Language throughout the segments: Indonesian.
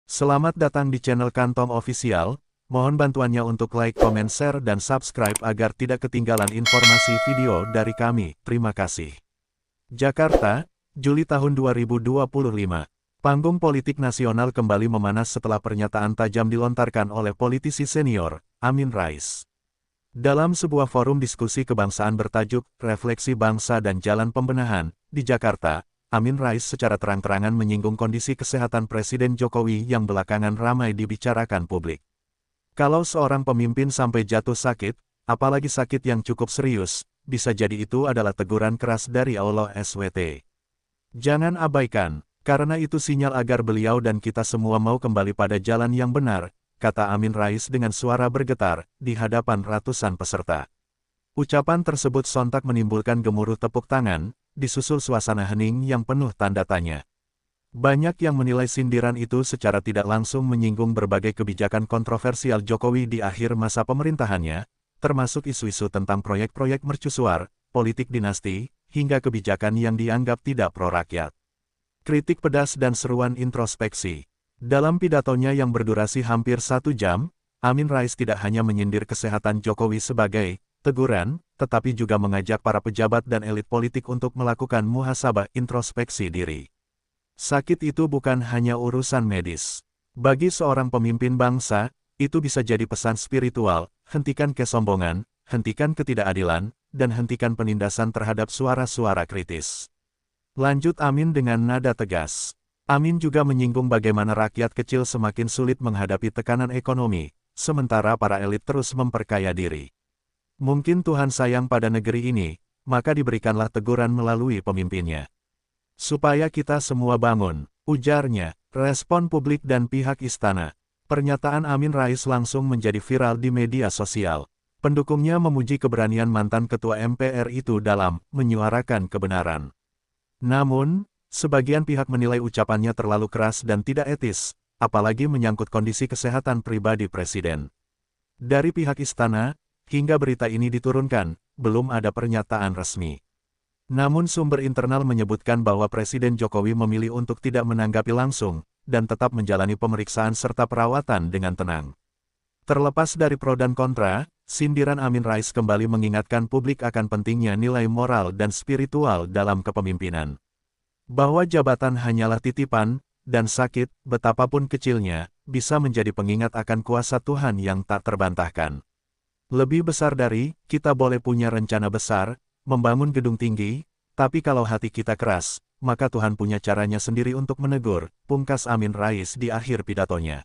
Selamat datang di channel Kantong Official, mohon bantuannya untuk like, comment, share, dan subscribe agar tidak ketinggalan informasi video dari kami. Terima kasih. Jakarta, Juli tahun 2025. Panggung politik nasional kembali memanas setelah pernyataan tajam dilontarkan oleh politisi senior, Amin Rais. Dalam sebuah forum diskusi kebangsaan bertajuk Refleksi Bangsa dan Jalan Pembenahan, di Jakarta, Amin Rais secara terang-terangan menyinggung kondisi kesehatan Presiden Jokowi yang belakangan ramai dibicarakan publik. Kalau seorang pemimpin sampai jatuh sakit, apalagi sakit yang cukup serius, bisa jadi itu adalah teguran keras dari Allah SWT. Jangan abaikan, karena itu sinyal agar beliau dan kita semua mau kembali pada jalan yang benar, kata Amin Rais dengan suara bergetar, di hadapan ratusan peserta. Ucapan tersebut sontak menimbulkan gemuruh tepuk tangan, disusul suasana hening yang penuh tanda tanya. Banyak yang menilai sindiran itu secara tidak langsung menyinggung berbagai kebijakan kontroversial Jokowi di akhir masa pemerintahannya, termasuk isu-isu tentang proyek-proyek mercusuar, politik dinasti, hingga kebijakan yang dianggap tidak pro-rakyat. Kritik pedas dan seruan introspeksi. Dalam pidatonya yang berdurasi hampir 1 jam, Amin Rais tidak hanya menyindir kesehatan Jokowi sebagai teguran, tetapi juga mengajak para pejabat dan elit politik untuk melakukan muhasabah introspeksi diri. Sakit itu bukan hanya urusan medis. Bagi seorang pemimpin bangsa, itu bisa jadi pesan spiritual, hentikan kesombongan, hentikan ketidakadilan, dan hentikan penindasan terhadap suara-suara kritis. Lanjut Amin dengan nada tegas. Amin juga menyinggung bagaimana rakyat kecil semakin sulit menghadapi tekanan ekonomi, sementara para elit terus memperkaya diri. Mungkin Tuhan sayang pada negeri ini, maka diberikanlah teguran melalui pemimpinnya. Supaya kita semua bangun, ujarnya, respon publik dan pihak istana. Pernyataan Amin Rais langsung menjadi viral di media sosial. Pendukungnya memuji keberanian mantan ketua MPR itu dalam menyuarakan kebenaran. Namun, sebagian pihak menilai ucapannya terlalu keras dan tidak etis, apalagi menyangkut kondisi kesehatan pribadi Presiden. Dari pihak istana, hingga berita ini diturunkan, belum ada pernyataan resmi. Namun sumber internal menyebutkan bahwa Presiden Jokowi memilih untuk tidak menanggapi langsung, dan tetap menjalani pemeriksaan serta perawatan dengan tenang. Terlepas dari pro dan kontra, sindiran Amin Rais kembali mengingatkan publik akan pentingnya nilai moral dan spiritual dalam kepemimpinan. Bahwa jabatan hanyalah titipan, dan sakit, betapapun kecilnya, bisa menjadi pengingat akan kuasa Tuhan yang tak terbantahkan. Lebih besar dari, kita boleh punya rencana besar, membangun gedung tinggi, tapi kalau hati kita keras, maka Tuhan punya caranya sendiri untuk menegur, pungkas Amin Rais di akhir pidatonya.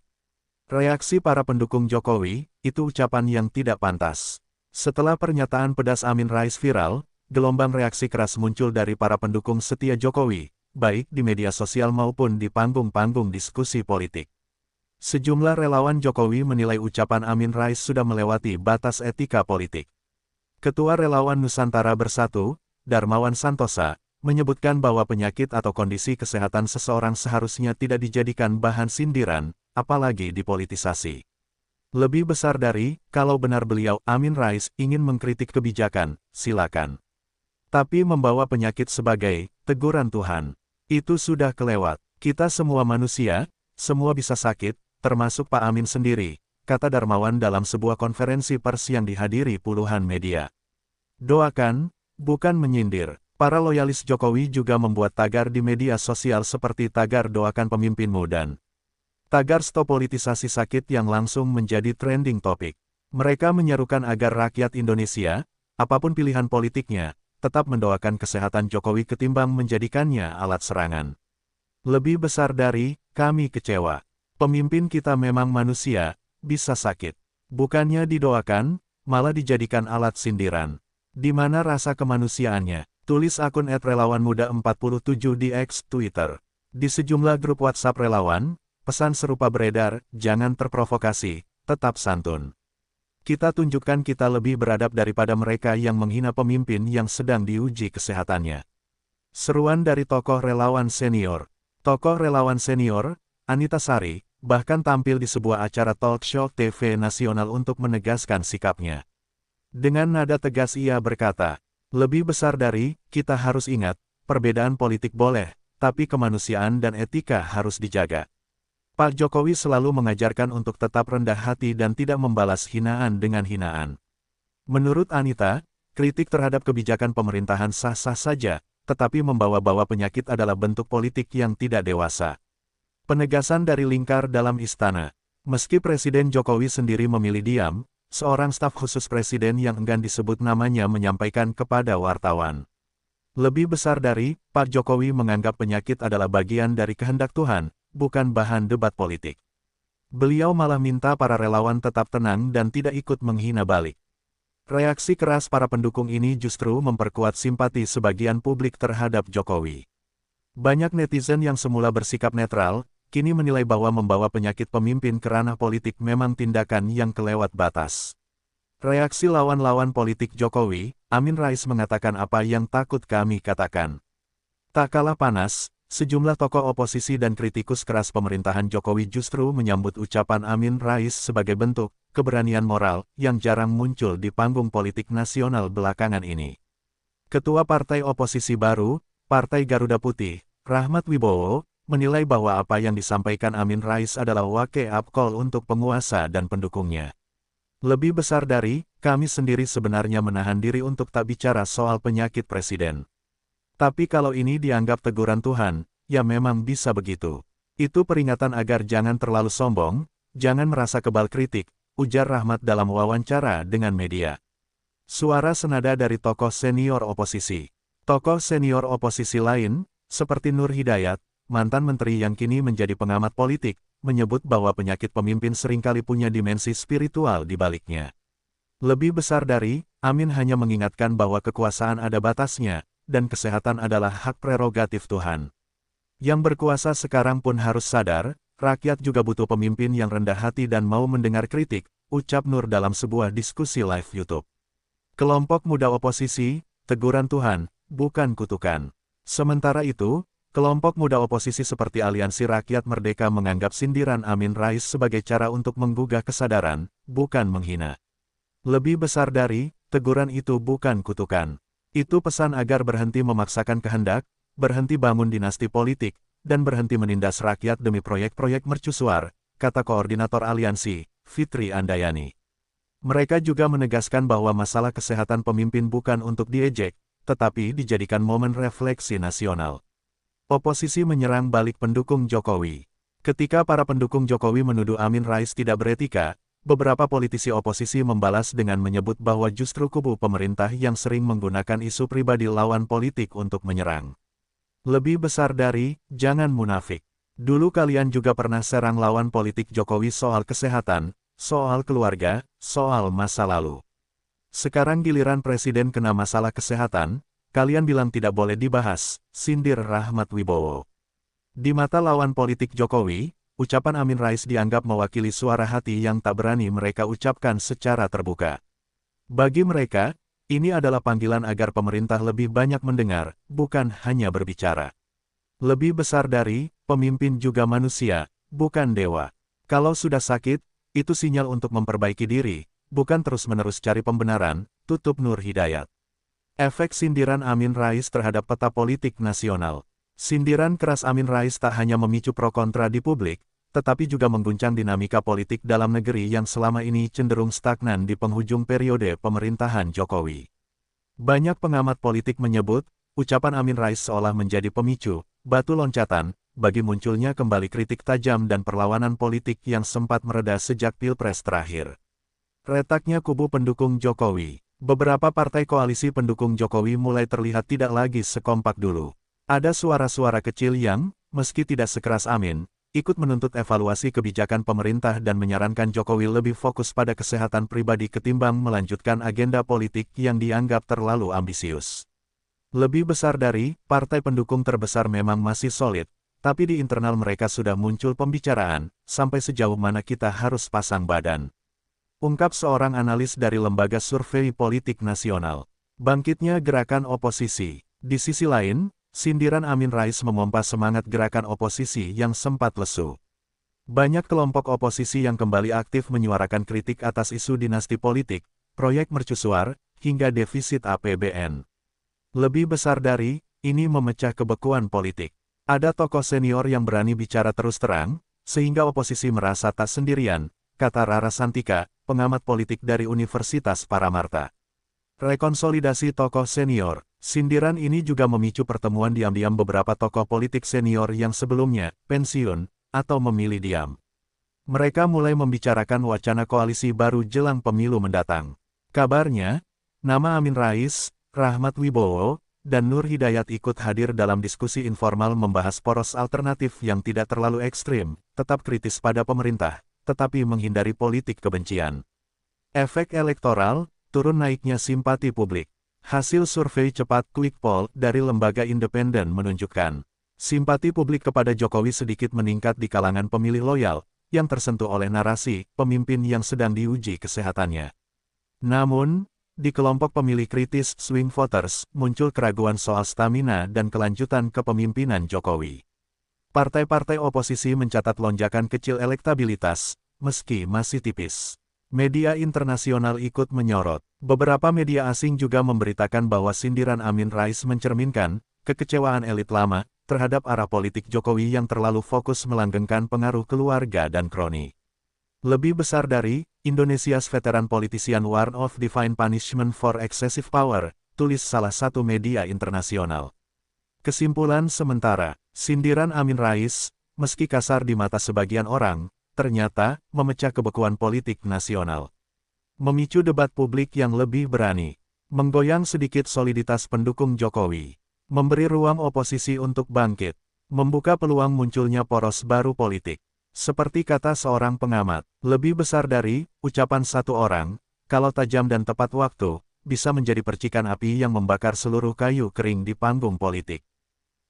Reaksi para pendukung Jokowi, itu ucapan yang tidak pantas. Setelah pernyataan pedas Amin Rais viral, gelombang reaksi keras muncul dari para pendukung setia Jokowi, baik di media sosial maupun di panggung-panggung diskusi politik. Sejumlah relawan Jokowi menilai ucapan Amin Rais sudah melewati batas etika politik. Ketua Relawan Nusantara Bersatu, Darmawan Santosa, menyebutkan bahwa penyakit atau kondisi kesehatan seseorang seharusnya tidak dijadikan bahan sindiran, apalagi dipolitisasi. Lebih besar dari, kalau benar beliau, Amin Rais, ingin mengkritik kebijakan, silakan. Tapi membawa penyakit sebagai teguran Tuhan, itu sudah kelewat. Kita semua manusia, semua bisa sakit, termasuk Pak Amin sendiri, kata Darmawan dalam sebuah konferensi pers yang dihadiri puluhan media. Doakan, bukan menyindir. Para loyalis Jokowi juga membuat tagar di media sosial seperti tagar doakan pemimpinmu dan tagar stop politisasi sakit yang langsung menjadi trending topik. Mereka menyerukan agar rakyat Indonesia, apapun pilihan politiknya, tetap mendoakan kesehatan Jokowi ketimbang menjadikannya alat serangan. Lebih besar dari, kami kecewa. Pemimpin kita memang manusia, bisa sakit. Bukannya didoakan, malah dijadikan alat sindiran. Di mana rasa kemanusiaannya? Tulis akun @relawanmuda47 di X Twitter. Di sejumlah grup WhatsApp relawan, pesan serupa beredar, jangan terprovokasi, tetap santun. Kita tunjukkan kita lebih beradab daripada mereka yang menghina pemimpin yang sedang diuji kesehatannya. Seruan dari tokoh relawan senior. Tokoh relawan senior, Anita Sari, bahkan tampil di sebuah acara talk show TV nasional untuk menegaskan sikapnya. Dengan nada tegas ia berkata, lebih besar dari, kita harus ingat, perbedaan politik boleh, tapi kemanusiaan dan etika harus dijaga. Pak Jokowi selalu mengajarkan untuk tetap rendah hati dan tidak membalas hinaan dengan hinaan. Menurut Anita, kritik terhadap kebijakan pemerintahan sah-sah saja, tetapi membawa-bawa penyakit adalah bentuk politik yang tidak dewasa. Penegasan dari lingkar dalam istana. Meski Presiden Jokowi sendiri memilih diam, seorang staf khusus Presiden yang enggan disebut namanya menyampaikan kepada wartawan. Lebih besar dari, Pak Jokowi menganggap penyakit adalah bagian dari kehendak Tuhan, bukan bahan debat politik. Beliau malah minta para relawan tetap tenang dan tidak ikut menghina balik. Reaksi keras para pendukung ini justru memperkuat simpati sebagian publik terhadap Jokowi. Banyak netizen yang semula bersikap netral, kini menilai bahwa membawa penyakit pemimpin ke ranah politik memang tindakan yang kelewat batas. Reaksi lawan-lawan politik Jokowi, Amin Rais mengatakan apa yang takut kami katakan. Tak kalah panas, sejumlah tokoh oposisi dan kritikus keras pemerintahan Jokowi justru menyambut ucapan Amin Rais sebagai bentuk keberanian moral yang jarang muncul di panggung politik nasional belakangan ini. Ketua Partai Oposisi Baru, Partai Garuda Putih, Rahmat Wibowo, menilai bahwa apa yang disampaikan Amin Rais adalah wake-up call untuk penguasa dan pendukungnya. Lebih besar dari, kami sendiri sebenarnya menahan diri untuk tak bicara soal penyakit presiden. Tapi kalau ini dianggap teguran Tuhan, ya memang bisa begitu. Itu peringatan agar jangan terlalu sombong, jangan merasa kebal kritik, ujar Rahmat dalam wawancara dengan media. Suara senada dari tokoh senior oposisi. Tokoh senior oposisi lain, seperti Nur Hidayat, mantan menteri yang kini menjadi pengamat politik, menyebut bahwa penyakit pemimpin seringkali punya dimensi spiritual di baliknya. Lebih besar dari, Amin hanya mengingatkan bahwa kekuasaan ada batasnya, dan kesehatan adalah hak prerogatif Tuhan. Yang berkuasa sekarang pun harus sadar, rakyat juga butuh pemimpin yang rendah hati dan mau mendengar kritik, ucap Nur dalam sebuah diskusi live YouTube. Kelompok muda oposisi, teguran Tuhan, bukan kutukan. Sementara itu, kelompok muda oposisi seperti Aliansi Rakyat Merdeka menganggap sindiran Amin Rais sebagai cara untuk menggugah kesadaran, bukan menghina. Lebih besar dari, teguran itu bukan kutukan. Itu pesan agar berhenti memaksakan kehendak, berhenti bangun dinasti politik, dan berhenti menindas rakyat demi proyek-proyek mercusuar, kata Koordinator Aliansi, Fitri Andayani. Mereka juga menegaskan bahwa masalah kesehatan pemimpin bukan untuk diejek, tetapi dijadikan momen refleksi nasional. Oposisi menyerang balik pendukung Jokowi. Ketika para pendukung Jokowi menuduh Amin Rais tidak beretika, beberapa politisi oposisi membalas dengan menyebut bahwa justru kubu pemerintah yang sering menggunakan isu pribadi lawan politik untuk menyerang. Lebih besar dari, jangan munafik. Dulu kalian juga pernah serang lawan politik Jokowi soal kesehatan, soal keluarga, soal masa lalu. Sekarang giliran presiden kena masalah kesehatan, kalian bilang tidak boleh dibahas, sindir Rahmat Wibowo. Di mata lawan politik Jokowi, ucapan Amin Rais dianggap mewakili suara hati yang tak berani mereka ucapkan secara terbuka. Bagi mereka, ini adalah panggilan agar pemerintah lebih banyak mendengar, bukan hanya berbicara. Lebih besar dari, pemimpin juga manusia, bukan dewa. Kalau sudah sakit, itu sinyal untuk memperbaiki diri, bukan terus-menerus cari pembenaran, tutup Nur Hidayat. Efek sindiran Amin Rais terhadap peta politik nasional. Sindiran keras Amin Rais tak hanya memicu pro kontra di publik, tetapi juga mengguncang dinamika politik dalam negeri yang selama ini cenderung stagnan di penghujung periode pemerintahan Jokowi. Banyak pengamat politik menyebut, ucapan Amin Rais seolah menjadi pemicu, batu loncatan, bagi munculnya kembali kritik tajam dan perlawanan politik yang sempat mereda sejak Pilpres terakhir. Retaknya kubu pendukung Jokowi. Beberapa partai koalisi pendukung Jokowi mulai terlihat tidak lagi sekompak dulu. Ada suara-suara kecil yang, meski tidak sekeras Amin, ikut menuntut evaluasi kebijakan pemerintah dan menyarankan Jokowi lebih fokus pada kesehatan pribadi ketimbang melanjutkan agenda politik yang dianggap terlalu ambisius. Lebih besar dari, partai pendukung terbesar memang masih solid, tapi di internal mereka sudah muncul pembicaraan, sampai sejauh mana kita harus pasang badan. Ungkap seorang analis dari Lembaga Survei Politik Nasional. Bangkitnya gerakan oposisi. Di sisi lain, sindiran Amin Rais memompa semangat gerakan oposisi yang sempat lesu. Banyak kelompok oposisi yang kembali aktif menyuarakan kritik atas isu dinasti politik, proyek mercusuar, hingga defisit APBN. Lebih besar dari, ini memecah kebekuan politik. Ada tokoh senior yang berani bicara terus terang, sehingga oposisi merasa tak sendirian, kata Rara Santika, pengamat politik dari Universitas Paramartha. Rekonsolidasi tokoh senior. Sindiran ini juga memicu pertemuan diam-diam beberapa tokoh politik senior yang sebelumnya pensiun atau memilih diam. Mereka mulai membicarakan wacana koalisi baru jelang pemilu mendatang. Kabarnya, nama Amin Rais, Rahmat Wibowo, dan Nur Hidayat ikut hadir dalam diskusi informal membahas poros alternatif yang tidak terlalu ekstrim, tetap kritis pada pemerintah, tetapi menghindari politik kebencian. Efek elektoral, turun naiknya simpati publik. Hasil survei cepat Quick Poll dari lembaga independen menunjukkan, simpati publik kepada Jokowi sedikit meningkat di kalangan pemilih loyal, yang tersentuh oleh narasi pemimpin yang sedang diuji kesehatannya. Namun, di kelompok pemilih kritis swing voters, muncul keraguan soal stamina dan kelanjutan kepemimpinan Jokowi. Partai-partai oposisi mencatat lonjakan kecil elektabilitas, meski masih tipis. Media internasional ikut menyorot. Beberapa media asing juga memberitakan bahwa sindiran Amin Rais mencerminkan kekecewaan elit lama terhadap arah politik Jokowi yang terlalu fokus melanggengkan pengaruh keluarga dan kroni. Lebih besar dari Indonesia's veteran politician warn of divine punishment for excessive power, tulis salah satu media internasional. Kesimpulan sementara, sindiran Amin Rais, meski kasar di mata sebagian orang, ternyata memecah kebekuan politik nasional. Memicu debat publik yang lebih berani, menggoyang sedikit soliditas pendukung Jokowi, memberi ruang oposisi untuk bangkit, membuka peluang munculnya poros baru politik. Seperti kata seorang pengamat, lebih besar dari ucapan satu orang, kalau tajam dan tepat waktu, bisa menjadi percikan api yang membakar seluruh kayu kering di panggung politik.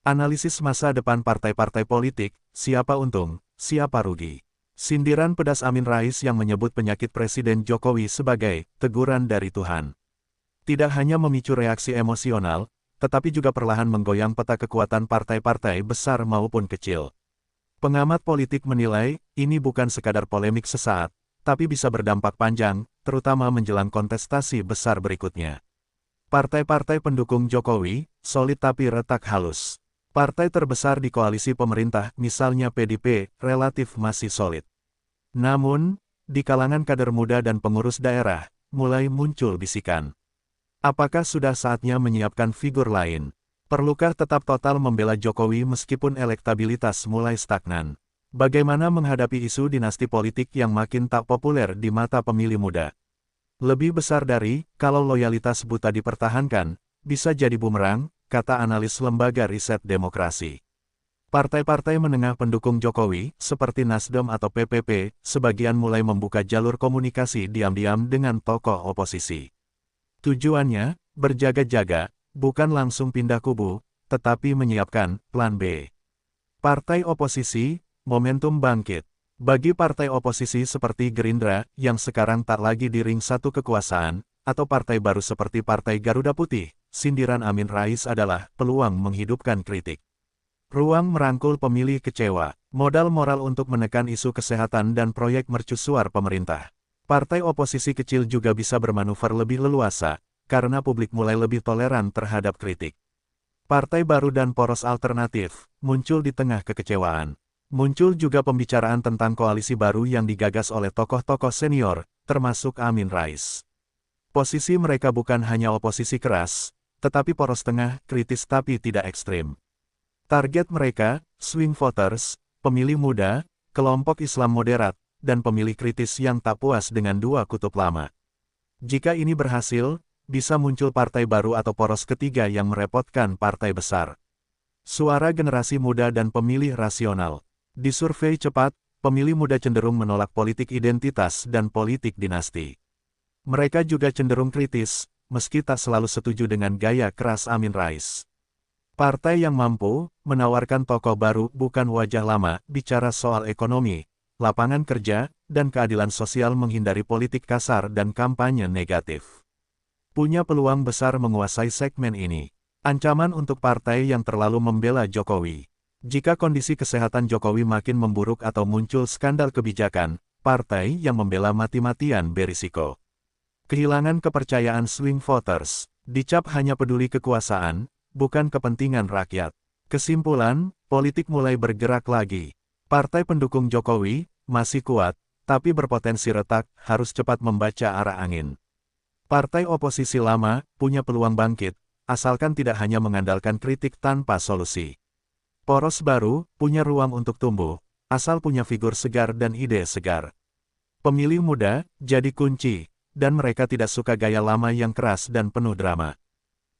Analisis masa depan partai-partai politik, siapa untung, siapa rugi. Sindiran pedas Amin Rais yang menyebut penyakit Presiden Jokowi sebagai teguran dari Tuhan. Tidak hanya memicu reaksi emosional, tetapi juga perlahan menggoyang peta kekuatan partai-partai besar maupun kecil. Pengamat politik menilai, ini bukan sekadar polemik sesaat, tapi bisa berdampak panjang, terutama menjelang kontestasi besar berikutnya. Partai-partai pendukung Jokowi, solid tapi retak halus. Partai terbesar di koalisi pemerintah, misalnya PDIP, relatif masih solid. Namun, di kalangan kader muda dan pengurus daerah, mulai muncul bisikan. Apakah sudah saatnya menyiapkan figur lain? Perlukah tetap total membela Jokowi meskipun elektabilitas mulai stagnan? Bagaimana menghadapi isu dinasti politik yang makin tak populer di mata pemilih muda? Lebih besar dari, kalau loyalitas buta dipertahankan, bisa jadi bumerang, kata analis lembaga riset demokrasi. Partai-partai menengah pendukung Jokowi, seperti Nasdem atau PPP, sebagian mulai membuka jalur komunikasi diam-diam dengan tokoh oposisi. Tujuannya, berjaga-jaga, bukan langsung pindah kubu, tetapi menyiapkan plan B. Partai oposisi, momentum bangkit. Bagi partai oposisi seperti Gerindra, yang sekarang tak lagi di ring satu kekuasaan, atau partai baru seperti Partai Garuda Putih, sindiran Amin Rais adalah peluang menghidupkan kritik. Ruang merangkul pemilih kecewa, modal moral untuk menekan isu kesehatan dan proyek mercusuar pemerintah. Partai oposisi kecil juga bisa bermanuver lebih leluasa, karena publik mulai lebih toleran terhadap kritik. Partai baru dan poros alternatif, muncul di tengah kekecewaan. Muncul juga pembicaraan tentang koalisi baru yang digagas oleh tokoh-tokoh senior, termasuk Amin Rais. Posisi mereka bukan hanya oposisi keras, tetapi poros tengah, kritis tapi tidak ekstrim. Target mereka, swing voters, pemilih muda, kelompok Islam moderat, dan pemilih kritis yang tak puas dengan dua kutub lama. Jika ini berhasil, bisa muncul partai baru atau poros ketiga yang merepotkan partai besar. Suara generasi muda dan pemilih rasional. Di survei cepat, pemilih muda cenderung menolak politik identitas dan politik dinasti. Mereka juga cenderung kritis, meski tak selalu setuju dengan gaya keras Amin Rais. Partai yang mampu menawarkan tokoh baru bukan wajah lama, bicara soal ekonomi, lapangan kerja, dan keadilan sosial, menghindari politik kasar dan kampanye negatif. Punya peluang besar menguasai segmen ini. Ancaman untuk partai yang terlalu membela Jokowi. Jika kondisi kesehatan Jokowi makin memburuk atau muncul skandal kebijakan, partai yang membela mati-matian berisiko kehilangan kepercayaan swing voters, dicap hanya peduli kekuasaan, bukan kepentingan rakyat. Kesimpulan, politik mulai bergerak lagi. Partai pendukung Jokowi masih kuat, tapi berpotensi retak, harus cepat membaca arah angin. Partai oposisi lama punya peluang bangkit, asalkan tidak hanya mengandalkan kritik tanpa solusi. Poros baru punya ruang untuk tumbuh, asal punya figur segar dan ide segar. Pemilih muda jadi kunci, dan mereka tidak suka gaya lama yang keras dan penuh drama.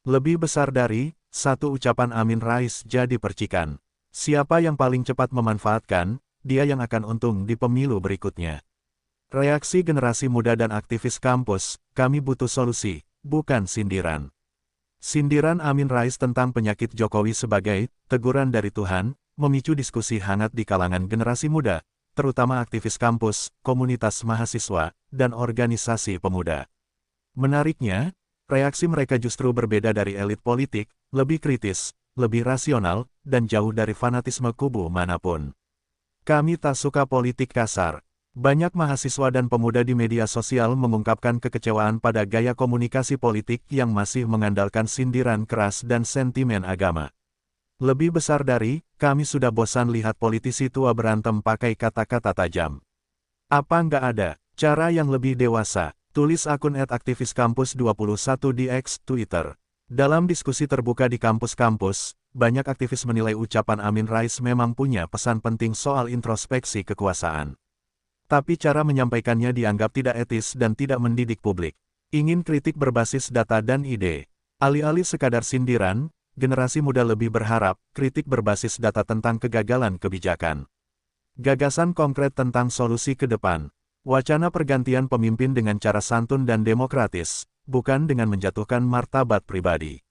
Lebih besar dari satu ucapan Amin Rais jadi percikan. Siapa yang paling cepat memanfaatkan, dia yang akan untung di pemilu berikutnya. Reaksi generasi muda dan aktivis kampus, kami butuh solusi, bukan sindiran. Sindiran Amin Rais tentang penyakit Jokowi sebagai teguran dari Tuhan, memicu diskusi hangat di kalangan generasi muda, terutama aktivis kampus, komunitas mahasiswa, dan organisasi pemuda. Menariknya, reaksi mereka justru berbeda dari elit politik, lebih kritis, lebih rasional, dan jauh dari fanatisme kubu manapun. Kami tak suka politik kasar. Banyak mahasiswa dan pemuda di media sosial mengungkapkan kekecewaan pada gaya komunikasi politik yang masih mengandalkan sindiran keras dan sentimen agama. Lebih besar dari, kami sudah bosan lihat politisi tua berantem pakai kata-kata tajam. Apa nggak ada cara yang lebih dewasa? Tulis akun @aktiviskampus21 di X, Twitter. Dalam diskusi terbuka di kampus-kampus, banyak aktivis menilai ucapan Amin Rais memang punya pesan penting soal introspeksi kekuasaan. Tapi cara menyampaikannya dianggap tidak etis dan tidak mendidik publik. Ingin kritik berbasis data dan ide. Alih-alih sekadar sindiran, generasi muda lebih berharap kritik berbasis data tentang kegagalan kebijakan. Gagasan konkret tentang solusi ke depan. Wacana pergantian pemimpin dengan cara santun dan demokratis, bukan dengan menjatuhkan martabat pribadi.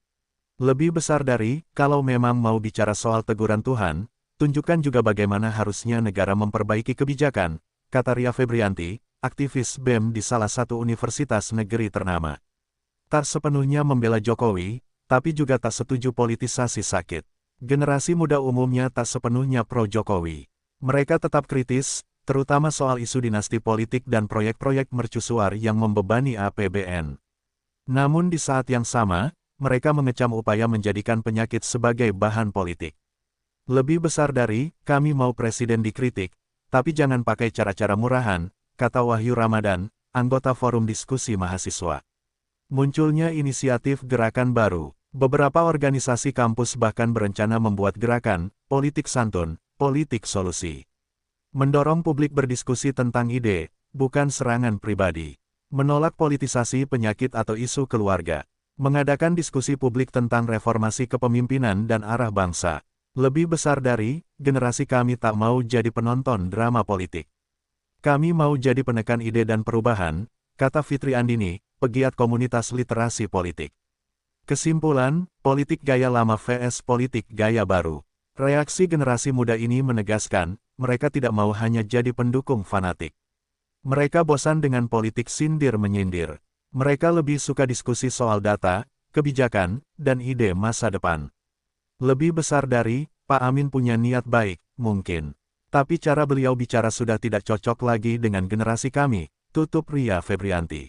Lebih besar dari, kalau memang mau bicara soal teguran Tuhan, tunjukkan juga bagaimana harusnya negara memperbaiki kebijakan, kata Ria Febrianti, aktivis BEM di salah satu universitas negeri ternama. Tak sepenuhnya membela Jokowi, tapi juga tak setuju politisasi sakit. Generasi muda umumnya tak sepenuhnya pro-Jokowi. Mereka tetap kritis, terutama soal isu dinasti politik dan proyek-proyek mercusuar yang membebani APBN. Namun di saat yang sama, mereka mengecam upaya menjadikan penyakit sebagai bahan politik. Lebih besar dari, kami mau presiden dikritik, tapi jangan pakai cara-cara murahan, kata Wahyu Ramadan, anggota Forum Diskusi Mahasiswa. Munculnya inisiatif gerakan baru. Beberapa organisasi kampus bahkan berencana membuat gerakan, politik santun, politik solusi. Mendorong publik berdiskusi tentang ide, bukan serangan pribadi. Menolak politisasi penyakit atau isu keluarga. Mengadakan diskusi publik tentang reformasi kepemimpinan dan arah bangsa. Lebih besar dari, generasi kami tak mau jadi penonton drama politik. Kami mau jadi penekan ide dan perubahan, kata Fitri Andini, pegiat komunitas literasi politik. Kesimpulan, politik gaya lama vs politik gaya baru. Reaksi generasi muda ini menegaskan, mereka tidak mau hanya jadi pendukung fanatik. Mereka bosan dengan politik sindir-menyindir. Mereka lebih suka diskusi soal data, kebijakan, dan ide masa depan. Lebih besar dari, Pak Amin punya niat baik, mungkin. Tapi cara beliau bicara sudah tidak cocok lagi dengan generasi kami, tutup Ria Febrianti.